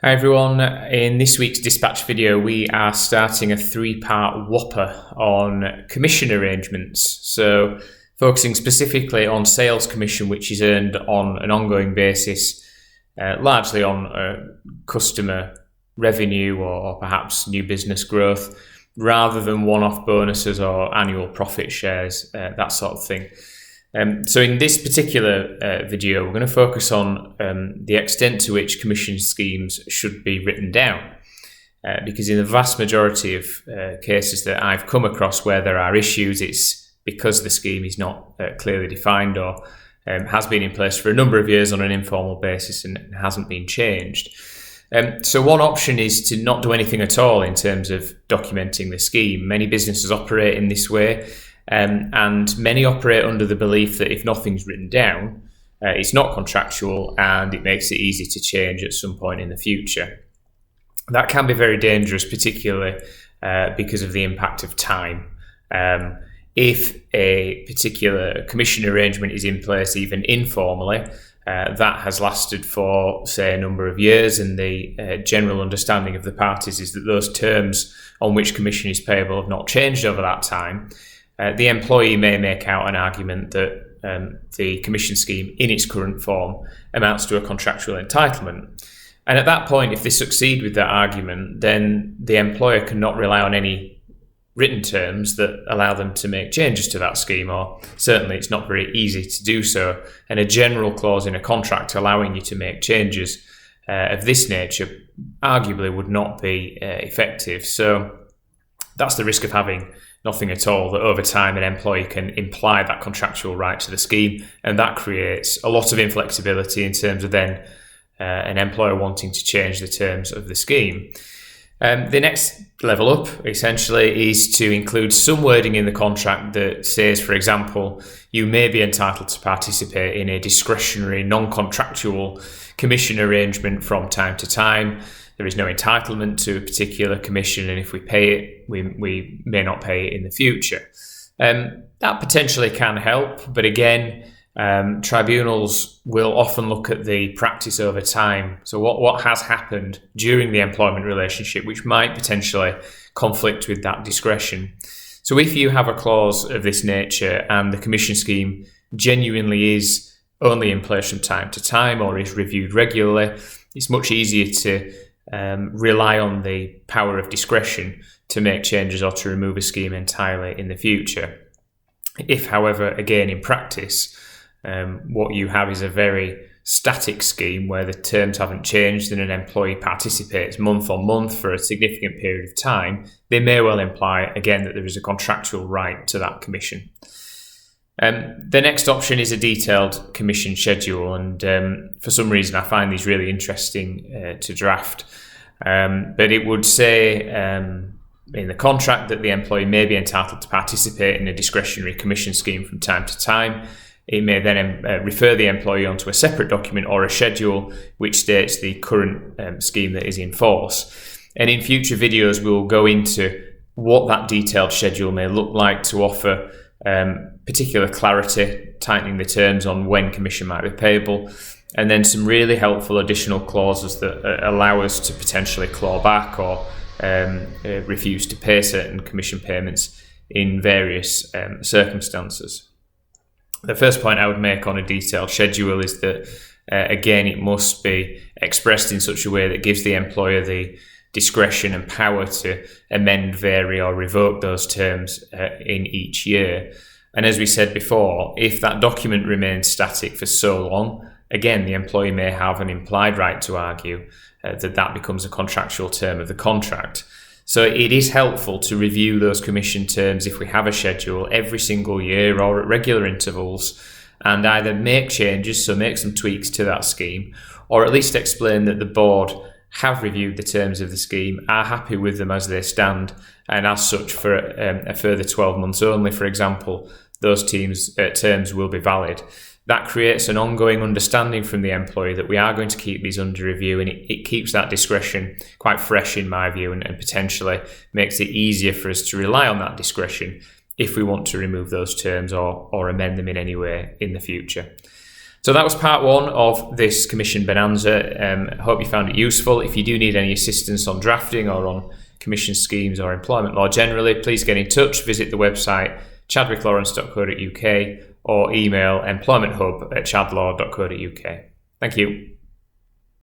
Hi everyone, in this week's dispatch video we are starting a three-part whopper on commission arrangements. So focusing specifically on sales commission, which is earned on an ongoing basis, largely on customer revenue or perhaps new business growth, rather than one-off bonuses or annual profit shares, that sort of thing. So in this particular video, we're going to focus on the extent to which commission schemes should be written down. Because in the vast majority of cases that I've come across where there are issues, it's because the scheme is not clearly defined or has been in place for a number of years on an informal basis and hasn't been changed. So one option is to not do anything at all in terms of documenting the scheme. Many businesses operate in this way. And many operate under the belief that if nothing's written down, it's not contractual and it makes it easy to change at some point in the future. That can be very dangerous, particularly because of the impact of time. If a particular commission arrangement is in place, even informally, that has lasted for, say, a number of years, and the general understanding of the parties is that those terms on which commission is payable have not changed over that time, the employee may make out an argument that the commission scheme in its current form amounts to a contractual entitlement. And at that point, if they succeed with that argument, then the employer cannot rely on any written terms that allow them to make changes to that scheme, or certainly it's not very easy to do so. And a general clause in a contract allowing you to make changes of this nature arguably would not be effective. So that's the risk of having nothing at all, that over time an employee can imply that contractual right to the scheme, and that creates a lot of inflexibility in terms of then an employer wanting to change the terms of the scheme. The next level up essentially is to include some wording in the contract that says, for example, you may be entitled to participate in a discretionary non-contractual commission arrangement from time to time. There is no entitlement to a particular commission, and if we pay it, we may not pay it in the future. That potentially can help, but again, tribunals will often look at the practice over time. So what has happened during the employment relationship, which might potentially conflict with that discretion. So if you have a clause of this nature and the commission scheme genuinely is only in place from time to time or is reviewed regularly, it's much easier to rely on the power of discretion to make changes or to remove a scheme entirely in the future. If, however, again in practice, what you have is a very static scheme where the terms haven't changed and an employee participates month on month for a significant period of time, they may well imply again that there is a contractual right to that commission. The next option is a detailed commission schedule, and for some reason I find these really interesting to draft. But it would say in the contract that the employee may be entitled to participate in a discretionary commission scheme from time to time. It may then refer the employee onto a separate document or a schedule which states the current scheme that is in force. And in future videos we'll go into what that detailed schedule may look like to offer particular clarity, tightening the terms on when commission might be payable, and then some really helpful additional clauses that allow us to potentially claw back or refuse to pay certain commission payments in various circumstances. The first point I would make on a detailed schedule is that, again, it must be expressed in such a way that gives the employer the discretion and power to amend, vary or revoke those terms in each year. And as we said before, if that document remains static for so long, again, the employee may have an implied right to argue that becomes a contractual term of the contract. So it is helpful to review those commission terms if we have a schedule every single year or at regular intervals, and either make changes, so make some tweaks to that scheme, or at least explain that the board have reviewed the terms of the scheme, are happy with them as they stand, and as such for a further 12 months only, for example, those terms will be valid. That creates an ongoing understanding from the employee that we are going to keep these under review, and it keeps that discretion quite fresh in my view, and potentially makes it easier for us to rely on that discretion if we want to remove those terms or amend them in any way in the future. So that was part one of this commission bonanza. I hope you found it useful. If you do need any assistance on drafting or on commission schemes or employment law generally, please get in touch. Visit the website chadwicklawrence.co.uk or email employmenthub@chadlaw.co.uk. Thank you.